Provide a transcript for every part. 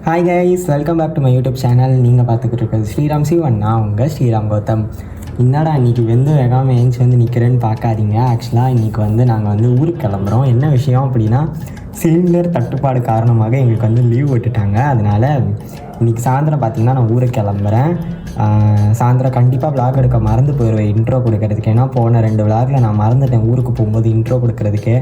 Hi guys, welcome back to my YouTube channel. நீங்கள் பார்த்துக்கிட்டு இருக்கிறது ஸ்ரீராம் சிவன். நான் உங்கள் ஸ்ரீராம் கௌதம். என்னடா இன்றைக்கி வேகாமல் ஏஞ்சி நிற்கிறேன்னு பார்க்காதீங்க. ஆக்சுவலாக இன்றைக்கி நாங்கள் ஊருக்கு கிளம்புறோம். என்ன விஷயம் அப்படின்னா, சிலிண்டர் தட்டுப்பாடு காரணமாக எங்களுக்கு லீவ் விட்டுட்டாங்க. அதனால் இன்றைக்கி சாயந்தரம் பார்த்திங்கன்னா நான் ஊருக்கு கிளம்புறேன். சாயந்தரம் கண்டிப்பாக விளாக் எடுக்க மறந்து போயிடுவேன் இன்ட்ரோ கொடுக்கறதுக்கு. ஏன்னா போன 2 விளாகில் நான் மறந்துட்டேன் ஊருக்கு போகும்போது இன்ட்ரோ கொடுக்கறதுக்கு.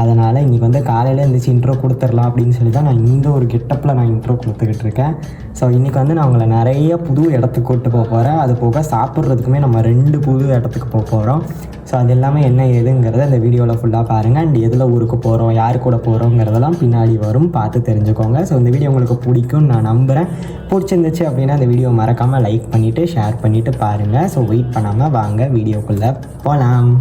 அதனால் இன்றைக்கி காலையில் இருந்துச்சு இன்ட்ரோ கொடுத்துடலாம் அப்படின்னு சொல்லி தான் நான் இந்த ஒரு கெட்டப்பில் நான் இன்ட்ரோ கொடுத்துக்கிட்டு இருக்கேன். ஸோ இன்றைக்கி நான் உங்களை நிறைய புது இடத்துக்கு கூப்பிட்டு போக போகிறேன். அது போக சாப்பிட்றதுக்குமே நம்ம 2 புது இடத்துக்கு போக போகிறோம். ஸோ அது எல்லாமே என்ன ஏதுங்கிறத இந்த வீடியோவில் ஃபுல்லாக பாருங்கள். அண்ட் எதில் ஊருக்கு போகிறோம், யார் கூட போகிறோங்கிறதெல்லாம் பின்னாடி வரும், பார்த்து தெரிஞ்சுக்கோங்க. ஸோ இந்த வீடியோ உங்களுக்கு பிடிக்கும்னு நான் நம்புகிறேன். பிடிச்சிருந்துச்சு அப்படின்னா இந்த வீடியோ மறக்காமல் லைக் பண்ணிவிட்டு ஷேர் பண்ணிவிட்டு பாருங்கள். ஸோ வெயிட் பண்ணாமல் வாங்க வீடியோக்குள்ளே போகலாம்.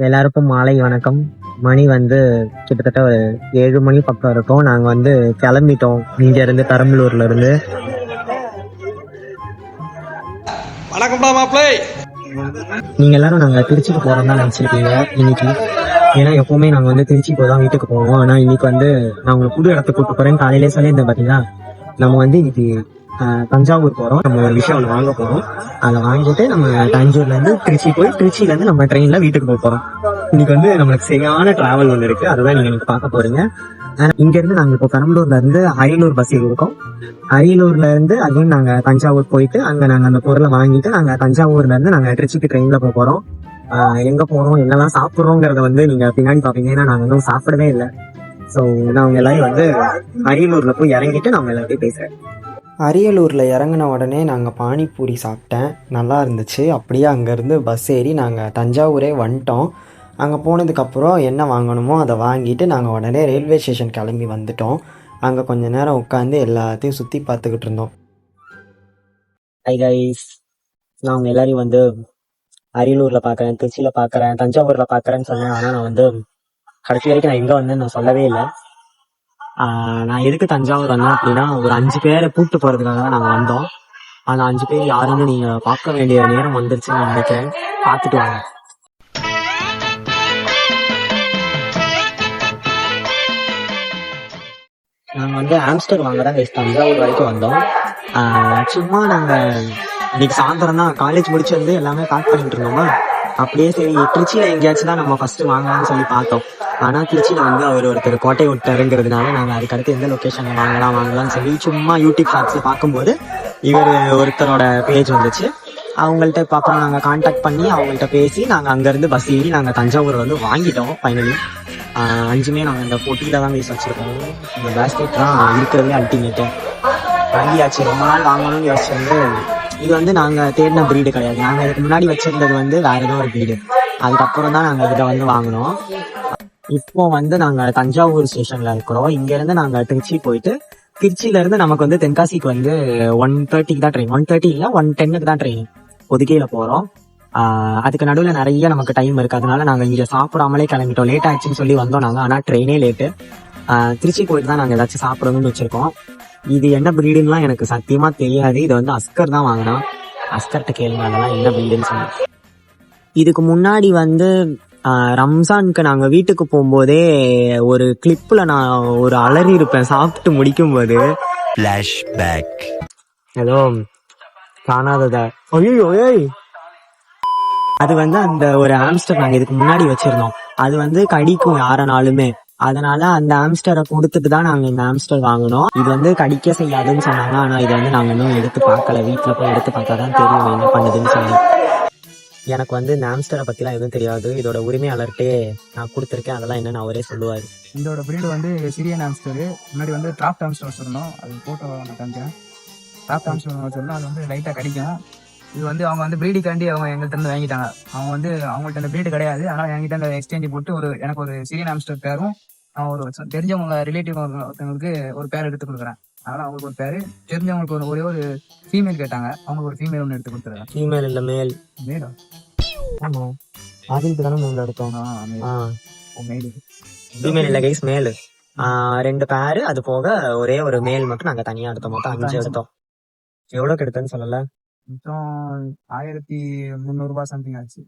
எல்லாருக்கும் மாலை வணக்கம். மணி கிட்டத்தட்ட ஒரு 7 மணி பக்கம் இருக்கும். நாங்கள் கிளம்பிட்டோம் இங்கேருந்து, பெரம்பலூர்ல இருந்து. நீங்கள் எல்லாரும் நாங்கள் திருச்சிக்கு போகிறோம் தான் நினச்சிருக்கீங்க இன்னைக்கு. ஏன்னா எப்போவுமே நாங்கள் திருச்சிக்கு போய் தான் வீட்டுக்கு போவோம். ஆனால் இன்னைக்கு நான் உங்களை புது இடத்துக்கு கூப்பிட்டு போகிறேன்னு காலையிலே சொல்லியிருந்தேன். பார்த்தீங்கன்னா நம்ம இன்னைக்கு தஞ்சாவூர் போகிறோம். நம்ம ஒரு விஷயம் ஒன்று வாங்க போகிறோம். அதை வாங்கிட்டு நம்ம தஞ்சூர்லேருந்து திருச்சி போய் திருச்சியிலேருந்து நம்ம ட்ரெயினில் வீட்டுக்கு போக போகிறோம். இன்னைக்கு நம்மளுக்கு சரியான டிராவல் ஒன்று இருக்குது. அதுதான் நீங்கள் எனக்கு பார்க்க போகிறீங்க. இங்கேருந்து நாங்கள் இப்போ பெரம்பலூர்லேருந்து அரியலூர் பஸ் இருக்கோம். அரியலூர்லேருந்து அதையும் நாங்கள் தஞ்சாவூர் போயிட்டு அங்கே நாங்கள் அந்த பொருளை வாங்கிட்டு நாங்கள் தஞ்சாவூர்லேருந்து நாங்கள் திருச்சிக்கு ட்ரெயினில் போக போகிறோம். எங்கே போகிறோம், என்னெல்லாம் சாப்பிட்றோங்கிறத நீங்கள் பின்னாடி பார்ப்பீங்க. ஏன்னா நாங்கள் இன்னும் சாப்பிடவே இல்லை. ஸோ நான் அவங்க எல்லாரும் அரியலூரில் போய் இறங்கிட்டு நான் எல்லாத்தையும் பேசுகிறேன். அரியலூரில் இறங்கின உடனே நாங்கள் பானிபூரி சாப்பிட்டேன், நல்லா இருந்துச்சு. அப்படியே அங்கேருந்து பஸ் ஏறி நாங்கள் தஞ்சாவூரே வந்துட்டோம். அங்கே போனதுக்கப்புறம் என்ன வாங்கணுமோ அதை வாங்கிட்டு நாங்கள் உடனே ரயில்வே ஸ்டேஷன் கிளம்பி வந்துட்டோம். அங்கே கொஞ்சம் நேரம் உட்காந்து எல்லாத்தையும் சுற்றி பார்த்துக்கிட்டு இருந்தோம். ஹை கைஸ், நான் அவங்க எல்லாரையும் அரியலூரில் பார்க்குறேன், திருச்சியில் பார்க்குறேன், தஞ்சாவூரில் பார்க்குறேன்னு சொன்னேன். ஆனால் நான் கடைசி வரைக்கும் நான் எங்கே வந்தேன்னு நான் சொல்லவே இல்லை. நான் எதுக்கு தஞ்சாவூர் வந்தேன் அப்படின்னா, ஒரு 5 பேரை கூப்பிட்டு போகிறதுக்காக தான் நாங்கள் வந்தோம். அந்த 5 பேர் யாருன்னு நீங்கள் பார்க்க வேண்டிய நேரம் வந்துருச்சுன்னு நான் நினைக்கிறேன். பார்த்துட்டு வாங்க. நாங்கள் ஆம்ஸ்டர் வாங்க தான் தஞ்சாவூர் வரைக்கும் வந்தோம். சும்மா நாங்கள் இன்னைக்கு சாயந்தரம் தான் காலேஜ் முடிச்சு எல்லாமே பேக் பண்ணிட்டு இருந்தோமா. அப்படியே சரி திருச்சியில் எங்கேயாச்சும் தான் நம்ம ஃபர்ஸ்ட் வாங்கலாம்னு சொல்லி பார்த்தோம். ஆனால் திருச்சியில் அவர் ஒருத்தர் கோட்டை விட்டாருங்கிறதுனால நாங்கள் அதுக்கடுத்து எந்த லொக்கேஷனில் வாங்கலாம்னு சொல்லி சும்மா யூடியூப் ஷார்ட்ஸில் பார்க்கும்போது இவர் ஒருத்தரோட பேஜ் வந்துச்சு. அவங்கள்ட்ட அப்புறம் நாங்கள் கான்டாக்ட் பண்ணி அவங்கள்ட்ட பேசி நாங்கள் அங்கேருந்து பஸ் ஏறி நாங்கள் தஞ்சாவூர் வாங்கிட்டோம். ஃபைனலி 5மே நாங்கள் இந்த போட்டியில் தான் பேசி வச்சுருக்கோம். இந்த பேஸ்கெட் தான் இருக்கிறதுலே அல்டிமேட்டு. வாங்கியாச்சு. ரொம்ப நாள் வாங்கணும்னு யோசிச்சு இது நாங்கள் தேடின ப்ரீடு கிடையாது. நாங்கள் இதுக்கு முன்னாடி வச்சிருந்தது வேற ஏதோ ஒரு ப்ரீடு. அதுக்கப்புறம் தான் நாங்கள் இதை வாங்கினோம். இப்போ நாங்கள் தஞ்சாவூர் ஸ்டேஷன்ல இருக்கிறோம். இங்கேருந்து நாங்கள் திருச்சி போயிட்டு திருச்சியிலேருந்து நமக்கு தென்காசிக்கு 1:30க்கு தான் ட்ரெயின். 1:30 இல்லை 1:10க்கு தான் ட்ரெயின். ஒதுக்கையில் போகிறோம். அதுக்கு நடுவில் நிறைய நமக்கு டைம் இருக்குது. அதனால நாங்கள் இங்கே சாப்பிடாமலே கிளம்பிட்டோம். லேட் ஆயிடுச்சுன்னு சொல்லி வந்தோம் நாங்கள். ஆனால் ட்ரெயினே லேட்டு. திருச்சி போயிட்டு தான் நாங்கள் ஏதாச்சும் சாப்பிடணும்னு வச்சுருக்கோம். இது என்ன ப்ரீடுலாம் எனக்கு சத்தியமாக தெரியாது. இது அஸ்கர் தான் வாங்கினோம். அஸ்கர்கிட்ட கேளுங்க அதெல்லாம் என்ன ப்ரீடுன்னு சொல்லி. இதுக்கு முன்னாடி ரம்ஜானுக்கு நாங்கள் வீட்டுக்கு போகும்போதே ஒரு கிளிப்பில் நான் ஒரு அலறி இருப்பேன் சாப்பிட்டு முடிக்கும்போது. ஏதோ காணாததா ஐயோ அது அந்த ஒரு ஆம்ஸ்டர் நாங்கள் இதுக்கு முன்னாடி வச்சிருந்தோம். அது கடிக்கும் யாரனாலுமே. அதனால அந்த ஆம்ஸ்டரை கொடுத்துட்டு தான் நாங்கள் இந்த ஆம்ஸ்டர் வாங்கினோம். இது கடிக்க செய்யாதுன்னு சொன்னாங்க. ஆனால் இதை நாங்கள் இன்னும் எடுத்து பார்க்கல. வீட்டில் போய் எடுத்து பார்த்தா தான் தெரியும் என்ன பண்ணுதுன்னு சொல்லி. எனக்கு இந்த ஆம்ஸ்டரை பற்றிலாம் எதுவும் தெரியாது. இதோட உரிமையாளர்கிட்டே நான் கொடுத்துருக்கேன். அதெல்லாம் என்னென்னு அவரே சொல்லுவார். இதோட பிரீடு சிரியன் ஆம்ஸ்டர். முன்னாடி டிராப்ட் ஆம்ஸ்டர் வச்சிருந்தோம். அது போட்டோ நான் காமிச்சேன். டிராப்ட் ஆம்ஸ்டர் வச்சிருந்தோம். அது லைட்டாக கடிக்கும். இது அவங்க பிரீடிக்காண்டி அவங்க எங்கள்கிட்ட இருந்து வாங்கிட்டாங்க. அவங்கள்ட்ட அந்த பிரீடு கிடையாது. ஆனால் என்கிட்ட அந்த எக்ஸ்சேஞ்ச் போட்டு எனக்கு ஒரு சிரியன் ஆம்ஸ்டர் பேரும் ஒரு தெரிஞ்சவங்க ரிலேட்டிவ் ஒருத்தவங்களுக்கு ஒரு பேர் எடுத்து கொடுக்குறேன். அதனால அவங்களுக்கு ஒரு பேரு, தெரிஞ்சவங்களுக்கு ஒரே ஒரு ஃபீமேல் கேட்டாங்க. அவங்களுக்கு ஒரு ஃபீமேல் ஒன்று எடுத்து கொடுத்துருக்கேன். ஃபீமேல் இல்லை மேல். மேலா? ஆமாம், அதுக்கு தானே மேல் எடுத்தோம். ஃபீமேல் இல்லை கைஸ், மேல். 2 பேரு. அது போக ஒரே ஒரு மேல் மட்டும் நாங்கள் தனியாக எடுத்தோம். மொத்தம் 5 எடுத்தோம். எவ்வளோக்கு எடுத்தேன்னு சொல்லலை. மொத்தம் 1300 ரூபாய் சம்திங் ஆச்சு.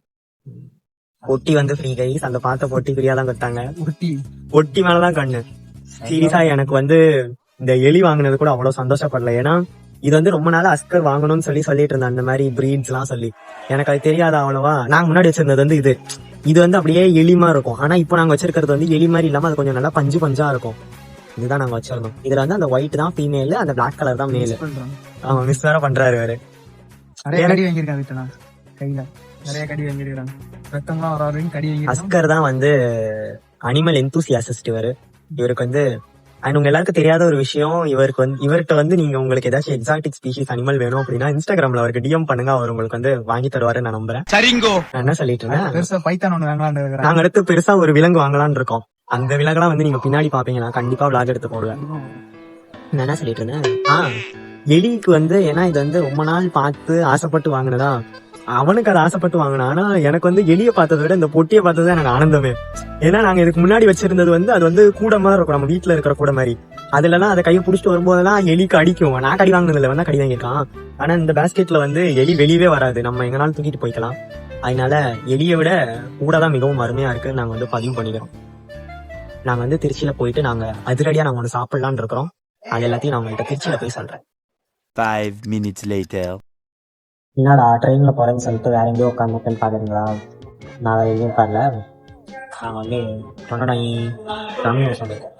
பொட்டி வந்து ஃப்ரீ கைஸ். அந்த பார்த்த பொட்டி ஃப்ரீயா தான் கொடுத்தாங்க. உருட்டி பொட்டி மேலதான் கண்ணு. சீரியஸா எனக்கு வந்து இந்த எலி வாங்கினது கூட அவ்வளவு சந்தோஷப்படல. ஏன்னா இது வந்து ரொம்ப நாளா அஸ்கர் வாங்கணும்னு சொல்லிட்டு இருந்தேன். அந்த மாதிரி பிரீட்ஸ் எல்லாம் சொல்லி எனக்கு அது தெரியாத அவ்வளவா. நாங்க முன்னாடி வச்சிருந்தது வந்து இது வந்து அப்படியே எலிமா இருக்கும். ஆனா இப்போ நாங்க வச்சிருக்கிறது வந்து எலி மாதிரி இல்லாம அது கொஞ்சம் நல்லா பஞ்சு பஞ்சா இருக்கும். இதுதான் நாங்க வச்சிருந்தோம். இதுல வந்து அந்த ஒயிட் தான் ஃபீமேல், அந்த பிளாக் கலர் தான் மேல். அவன் மிஸ் வேற பண்றாரு வேற. நிறைய கடி வாங்கியிருக்கான் வீட்டுல, கையில நிறைய கடி வாங்கியிருக்காங்க. ரத்தம்லாம் வர வரைக்கும் கடி வாங்கி. அஸ்கர் தான் வந்து அனிமல் எந்தூசியாசிஸ்ட் இவருக்கு வந்து. அண்ட் உங்க எல்லாருக்கும் தெரியாத ஒரு விஷயம், இவர்கிட்ட வந்து நீங்க உங்களுக்கு ஏதாச்சும் எக்ஸாட்டிக் ஸ்பீஷிஸ் அனிமல் வேணும் அப்படின்னா இன்ஸ்டாகிராம்ல அவருக்கு டிஎம் பண்ணுங்க. அவர் உங்களுக்கு வந்து வாங்கி தருவாரு நான் நம்புறேன். சரிங்கோ. நான் என்ன சொல்லிட்டு இருந்தேன், பெருசா பைத்தான் ஒண்ணு வாங்கலாம்னு இருக்கிறேன். நாங்க அடுத்து பெருசா ஒரு விலங்கு வாங்கலாம்னு இருக்கோம். அந்த விலங்கெல்லாம் வந்து நீங்க பின்னாடி பாப்பீங்க. நான் கண்டிப்பா விளாக் எடுத்து போடுவேன். நான் என்ன சொல்லிட்டு இருந்தேன், எலிக்கு வந்து ஏன்னா இது வந்து ரொம்ப நாள் பார்த்து ஆசைப்பட்டு வாங்கினதா. அவனுக்கு அதை ஆசைப்பட்டு வாங்கினா. ஆனா எனக்கு வந்து எலியை பார்த்ததை விட இந்த பொட்டியை பார்த்தது எனக்கு ஆனந்தமே. ஏன்னா நாங்க இதுக்கு முன்னாடி வச்சிருந்தது வந்து அது வந்து கூட மாதிரி இருக்கும், நம்ம வீட்டுல இருக்கிற கூட மாதிரி. அதுலலாம் அதை கையை பிடிச்சிட்டு வரும்போதெல்லாம் எலிக்கு அடிக்கும். நான் கடி வாங்கினதுல வந்து கடி வாங்கியிருக்கான். ஆனா இந்த பேஸ்கெட்ல வந்து எலி வெளியவே வராது, நம்ம எங்கனாலும் தூக்கிட்டு போய்க்கலாம். அதனால எலியை விட கூட தான் மிகவும் அருமையா இருக்கு. நாங்க வந்து பதிவு பண்ணிக்கிறோம். நாங்க வந்து திருச்சியில போயிட்டு நாங்க அதிரடியா நாங்க ஒண்ணு சாப்பிடலான்னு இருக்கிறோம். அது எல்லாத்தையும் நான் உங்கள்கிட்ட திருச்சியில போய் சொல்றேன். 5 minutes later. என்னடா ட்ரெயின்ல போறேன்னு சொல்லிட்டு வேற எங்கேயோ உட்காந்துருக்கேன்னு பாக்குறீங்களா? நான் வேற எங்கேயும் உட்காரல. நான் வந்து சொல்லிட்டேன்.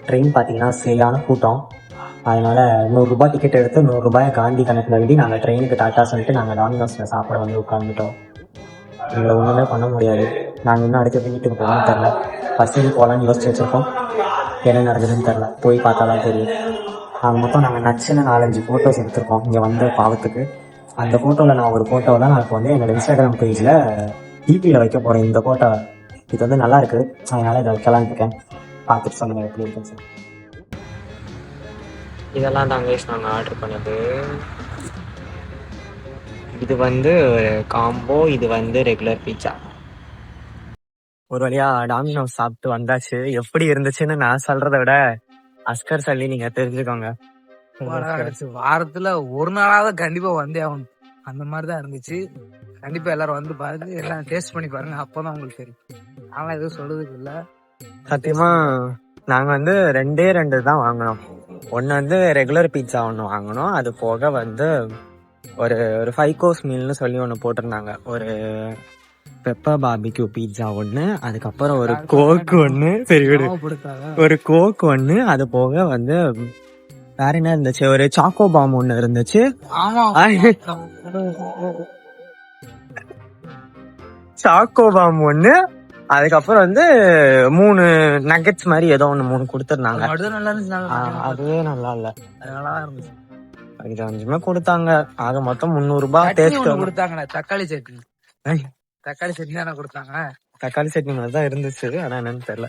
ட்ரெயின் பார்த்தீங்கன்னா சரியான கூட்டம். அதனால 100 ரூபாய் டிக்கெட் எடுத்து 100 ரூபாய் காந்தி கணக்கில் எழுதி நாங்கள் ட்ரெயினுக்கு டாட்டா சொல்லிட்டு நாங்கள் டாமினோஸில் சாப்பிட வந்து உட்காந்துட்டோம். எங்களை ஒன்றுமே பண்ண முடியாது. நாங்கள் இன்னும் அடுத்த வீட்டுக்கு போகணும்னு தெரில. பஸ்ஸுக்கு போகலான்னு யோசிச்சு வச்சிருக்கோம். என்ன நடக்குதுன்னு தெரில, போய் பார்த்தா தான் தெரியும். மொத்தம் நாங்கள் நச்சுன்னு 4-5 ஃபோட்டோஸ் எடுத்திருக்கோம் இங்கே வந்த பாவத்துக்கு. அந்த ஃபோட்டோவில் நான் ஒரு ஃபோட்டோ தான் நான் இப்போ வந்து என்னோட இன்ஸ்டாகிராம் பேஜில் டிபியில் வைக்க போகிறேன். இந்த ஃபோட்டோ இது வந்து நல்லா இருக்கு, அதனால இதை வைக்கலான்னு இருக்கேன். பார்த்துட்டு சொல்லுங்கள் எப்படி இருக்குன்னு சொல்லி. இதெல்லாம் தான் கைஸ் நாங்கள் ஆர்டர் பண்ணது. இது வந்து காம்போ, இது வந்து ரெகுலர் பீட்சா. ஒரு வழியா டாமினோஸ் சாப்பிட்டு வந்தாச்சு. எப்படி இருந்துச்சுன்னு நான் சொல்றதை விட அஸ்கர் சொல்லி நீங்க தெரிஞ்சுக்கோங்க. வாரத்துல ஒரு நாளாவது கண்டிப்பா வந்தே ஆகணும், அந்த மாதிரிதான் இருந்துச்சு. கண்டிப்பா எல்லாரும் வந்து பாருங்க, எல்லாம் டேஸ்ட் பண்ணி பாருங்க, அப்பதான் உங்களுக்கு தெரியும். ஆனா எதுவும் சொல்றதுக்கு இல்ல. சத்தியமா நாங்க வந்து 2 தான் வாங்கினோம். ஒன்னு வந்து ரெகுலர் பீட்சா ஒன்று வாங்கினோம். அது போக வந்து ஒரு 5 கோர்ஸ் மீல்னு சொல்லி ஒன்று போட்டிருந்தாங்க. ஒரு பெப்பர் பார்பிக்யூ பீட்சா ஒன்று, அதுக்கப்புறம் ஒரு கோக் ஒன்று, சரி விடு, ஒரு கோக் ஒன்று. அது போக வந்து வேற என்ன இருந்துச்சு, ஒரு சாக்கோ பாம் ஒன்று இருந்துச்சு. சாக்கோ பாம் ஒன்று, அதுக்கப்புறம் வந்து 3 நக்கெட்ஸ் மாதிரி ஏதோ ஒன்று 3 கொடுத்துருந்தாங்க. அதுவே நல்லா இல்ல, இது 5 கொடுத்தாங்க. ஆக மொத்தம் 300 ரூபாய். டேஸ்ட் கொடுத்தாங்க. தக்காளி சட்னி தானே கொடுத்தாங்க. தக்காளி சட்னி மாதிரி தான் இருந்துச்சு, ஆனா என்னன்னு தெரியல.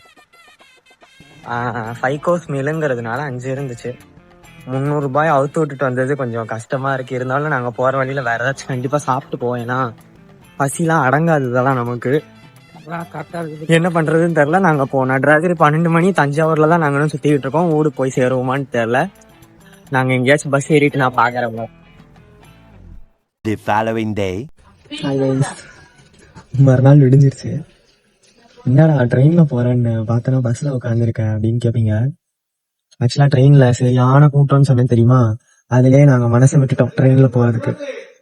5 கோர்ஸ் மீலுங்கிறதுனால 5 இருந்துச்சு. 300 ரூபாய் அவுத்து விட்டுட்டு வந்தது கொஞ்சம் கஷ்டமா இருக்கு. இருந்தாலும் நாங்க போற வழியில வேற ஏதாச்சும் கண்டிப்பா சாப்பிட்டு போவோம். ஏன்னா பசிலாம் அடங்காததெல்லாம் நமக்கு. என்ன பண்றதுன்னு தெரியல. நாங்க போனோம் ராத்திரி 12 மணி தஞ்சாவூர்ல தான் நாங்களும் சுத்திக்கிட்டு இருக்கோம். ஊருக்கு போய் சேருவோமான்னு தெரியல. நாங்க எங்கேயாச்சும் பஸ் ஏறிட்டு நான் பாக்குறேன். The following day. மறுநாள் விடிஞ்சிருச்சு. என்னடா ட்ரெயின்ல போறேன்னு பார்த்தனா பஸ்ல உட்காந்துருக்கேன் அப்படின்னு கேப்பீங்க. ஆக்சுவலா ட்ரெயின்ல சரியான கூட்டம்னு சொன்னேன் தெரியுமா? அதுலயே நாங்க மனசை விட்டுட்டோம் ட்ரெயின்ல போறதுக்கு.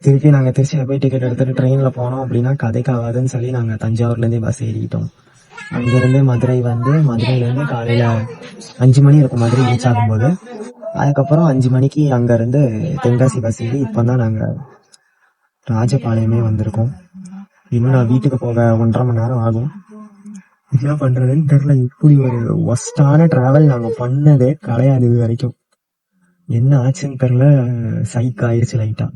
திருப்பி நாங்க திருச்சியில போய் டிக்கெட் எடுத்துட்டு ட்ரெயின்ல போனோம் அப்படின்னா கதைக்காகாதுன்னு சொல்லி நாங்க தஞ்சாவூர்ல இருந்தே பஸ் ஏறிட்டோம். அங்கிருந்து மதுரை வந்து, மதுரையில இருந்து காலையில 5 மணி இருக்கும் மதுரை ரீச் ஆகும்போது. அதுக்கப்புறம் 5 மணிக்கு அங்க இருந்து தென்காசி பஸ் ஏறி இப்பதான் நாங்க ராஜபாளையமே வந்திருக்கோம். இன்னும் நான் வீட்டுக்கு போக 1.5 மணி நேரம் ஆகும். என்ன பண்றதுன்னு தெரியல. இப்படி ஒரு ஒஸ்டான டிராவல் நாங்க பண்ணதே கிடையாது இது வரைக்கும். என்ன ஆச்சுன்னு தெரியல, சைக் ஆயிடுச்சு லைட்டா.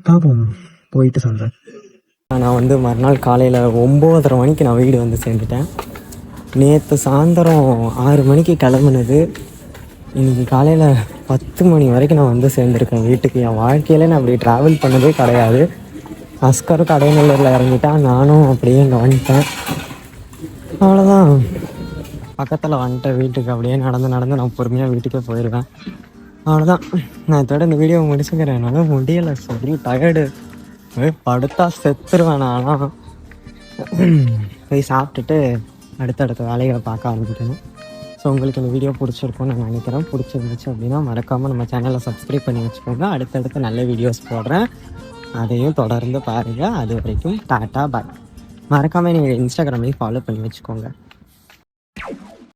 பாப்போம், போயிட்டு சொல்றேன். நான் வந்து மறுநாள் காலையில 9:30 மணிக்கு நான் வீடு வந்து சேர்ந்துட்டேன். நேற்று சாயந்தரம் 6 மணிக்கு கிளம்புனது. இன்னைக்கு காலையில 10 மணி வரைக்கும் நான் வந்து சேர்ந்துருக்கேன் வீட்டுக்கு. என் வாழ்க்கையில நான் அப்படி டிராவல் பண்ணதே கிடையாது. அஸ்கரும் கடைநல்லூரில் இறங்கிட்டான், நானும் அப்படியே இங்கே வந்துட்டேன். அவ்வளோதான், பக்கத்தில் வந்துட்டேன் வீட்டுக்கு. அப்படியே நடந்து நான் பொறுமையாக வீட்டுக்கே போயிடுவேன். அவ்வளோதான், நான் இதோட இந்த வீடியோ முடிச்சுக்கிறேன். என்னால் முடியலை, சரி டயர்டு. படுத்தா செத்துருவேன் ஆனால் போய் சாப்பிட்டுட்டு அடுத்தடுத்த வேலைகளை பார்க்க ஆரம்பிக்கணும். ஸோ உங்களுக்கு இந்த வீடியோ பிடிச்சிருக்கும்னு நான் நினைக்கிறேன். பிடிச்சிருந்துச்சு அப்படின்னா மறக்காமல் நம்ம சேனலை சப்ஸ்கிரைப் பண்ணி வச்சுக்கோங்க. அடுத்தடுத்து நல்ல வீடியோஸ் போடுறேன், அதையும் தொடர்ந்து பாருங்கள். அது வரைக்கும் டாட்டா பாய். மறக்காமல் நீங்கள் இன்ஸ்டாகிராம்லேயும் ஃபாலோ பண்ணி வச்சுக்கோங்க.